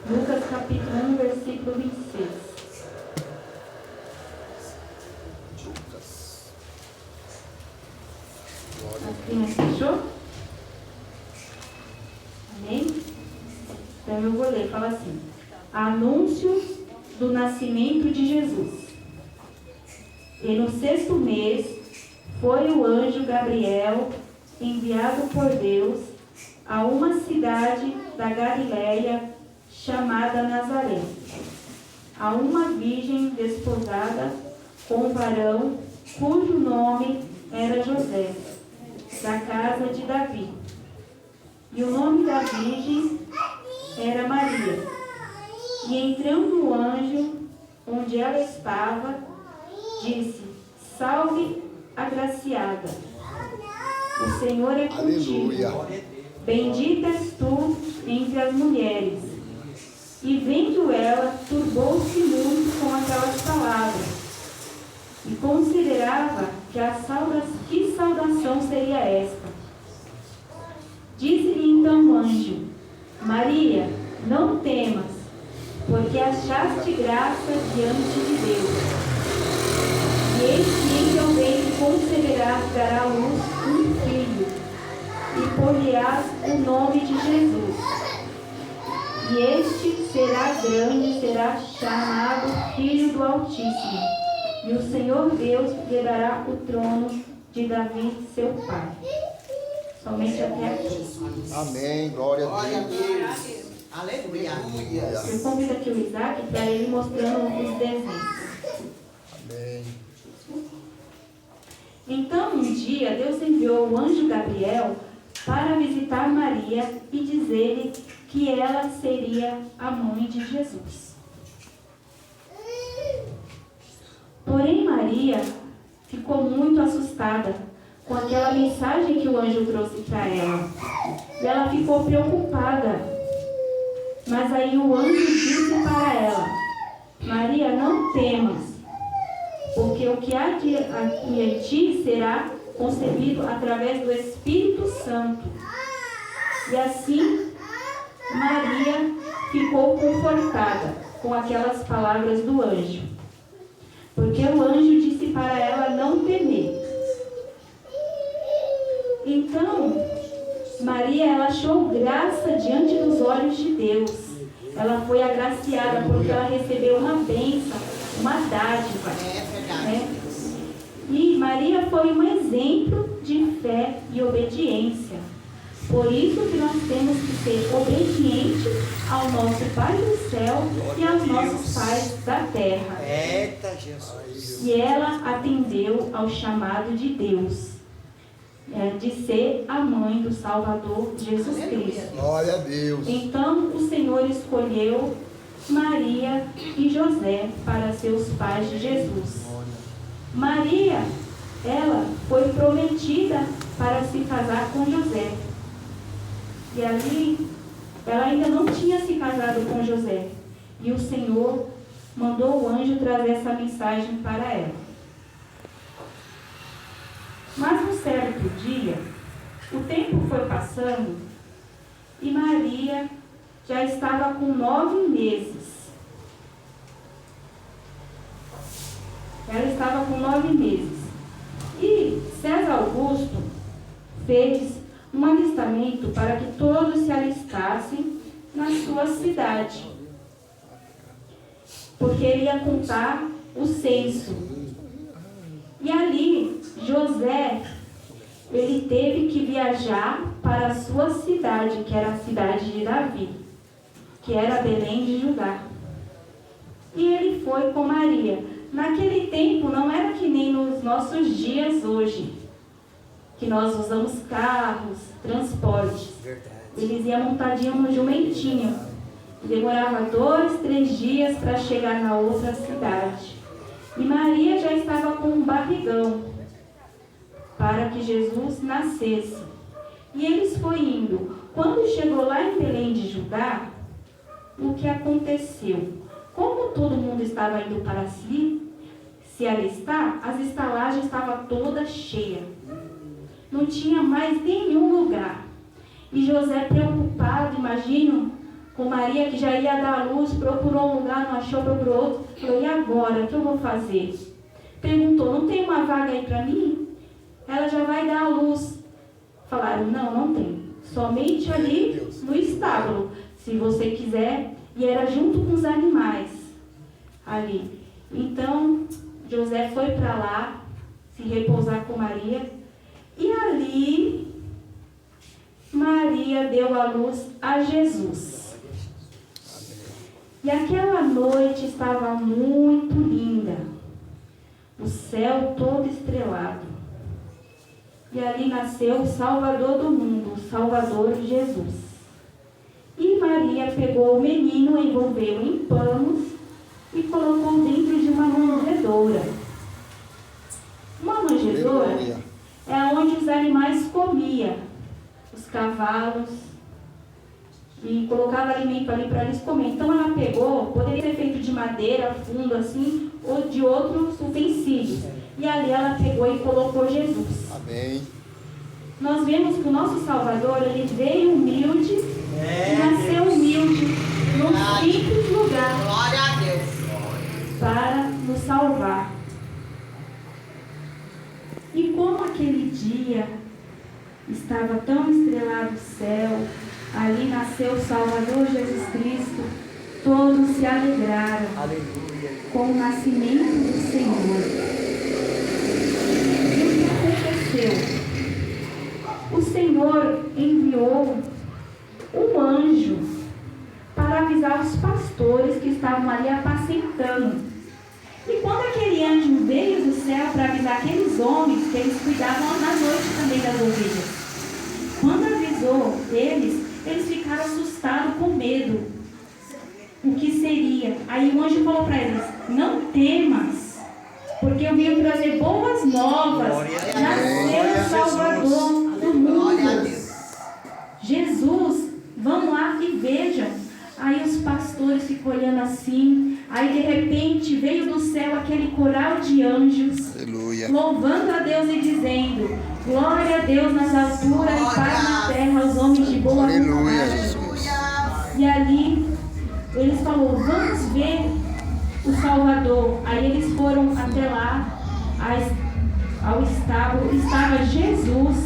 Lucas capítulo 1, versículo 26. A criança fechou? Amém? Então eu vou ler, fala assim: anúncio do nascimento de Jesus. E no 6º mês foi o anjo Gabriel enviado por Deus a uma cidade da Galileia chamada Nazaré, a uma virgem desposada com um varão cujo nome era José, da casa de Davi. E o nome da virgem era Maria. E entrando o anjo onde ela estava, disse: salve, agraciada, o Senhor é contigo. Aleluia. Bendita és tu entre as mulheres. E vendo ela, turbou-se muito com aquelas palavras, e considerava que saudação seria esta. Disse-lhe então o anjo: Maria, não temas, porque achaste graça diante de Deus. E eis que em teu ventre conceberás, dará à luz um filho, e por-lhe-ás o nome de Jesus. E este será grande, será chamado Filho do Altíssimo. E o Senhor Deus lhe dará o trono de Davi, seu pai. Somente até aqui. Amém. Glória a Deus. Aleluia. Eu convido aqui o Isaac para ele mostrando os desenhos. Amém. Então, um dia, Deus enviou o anjo Gabriel para visitar Maria e dizer-lhe que ela seria a mãe de Jesus. Porém, Maria ficou muito assustada com aquela mensagem que o anjo trouxe para ela. E ela ficou preocupada. Mas aí o anjo disse para ela: Maria, não temas, porque o que há em ti será concebido através do Espírito Santo. E assim, Maria ficou confortada com aquelas palavras do anjo, porque o anjo disse para ela não temer. Então, Maria, ela achou graça diante dos olhos de Deus. Ela foi agraciada porque ela recebeu uma bênção, uma dádiva. Né? E Maria foi um exemplo de fé e obediência. Por isso que nós temos que ser obedientes ao nosso Pai do céu e aos nossos pais da terra. Eita, Jesus. E ela atendeu ao chamado de Deus, de ser a mãe do Salvador Jesus Cristo. Glória a Deus. Então o Senhor escolheu Maria e José para ser os pais de Jesus. Maria, ela foi prometida para se casar com José. E ali, ela ainda não tinha se casado com José. E o Senhor mandou o anjo trazer essa mensagem para ela. Mas um certo dia, o tempo foi passando e Maria já estava com 9 meses. Ela estava com 9 meses. E César Augusto fez um alistamento para que todos se alistassem na sua cidade, porque ele ia contar o censo. E ali, José, ele teve que viajar para a sua cidade, que era a cidade de Davi, que era Belém de Judá. E ele foi com Maria. Naquele tempo não era que nem nos nossos dias hoje, que nós usamos carros, transportes. Eles iam montadinho no jumentinho. Demorava 2, 3 dias para chegar na outra cidade. E Maria já estava com um barrigão para que Jesus nascesse. E eles foram indo. Quando chegou lá em Belém de Judá, o que aconteceu? Como todo mundo estava indo para se alistar, as estalagens estavam todas cheias. Não tinha mais nenhum lugar. E José, preocupado, imagino, com Maria, que já ia dar à luz, procurou um lugar, não achou, procurou outro. Falou, e agora? O que eu vou fazer? Perguntou, não tem uma vaga aí para mim? Ela já vai dar à luz. Falaram, não tem. Somente ali no estábulo, se você quiser. E era junto com os animais ali. Então, José foi para lá, se repousar com Maria. E ali, Maria deu à luz a Jesus. E aquela noite estava muito linda. O céu todo estrelado. E ali nasceu o Salvador do mundo, o Salvador Jesus. E Maria pegou o menino, envolveu em panos e colocou dentro de uma manjedoura. Uma manjedoura é onde os animais comiam, os cavalos, e colocava alimento ali para eles comerem. Então ela pegou, poderia ser feito de madeira, fundo assim, ou de outros utensílios. E ali ela pegou e colocou Jesus. Amém. Nós vemos que o nosso Salvador, ele veio humilde e nasceu humilde num simples lugar. Glória a Deus. Para nos salvar. E como aquele dia estava tão estrelado o céu, ali nasceu o Salvador Jesus Cristo, todos se alegraram. Aleluia. Com o nascimento do Senhor. E o que aconteceu? O Senhor enviou um anjo para avisar os pastores que estavam ali apacentando. E quando aquele anjo veio do céu para avisar aqueles homens que eles cuidavam na noite também das ovelhas, quando avisou eles ficaram assustados com medo. O que seria? Aí o anjo falou para eles, não temas, porque eu vim trazer boas novas. Nasceu o Salvador do mundo. Jesus, vão lá e vejam. Aí os pastores ficam olhando assim. Aí de repente veio do céu aquele coral de anjos. Aleluia. Louvando a Deus e dizendo, glória a Deus nas alturas e paz na terra aos homens de boa vontade. Aleluia, Jesus. E ali eles falaram, vamos ver o Salvador. Aí eles foram até lá ao estábulo. Estava Jesus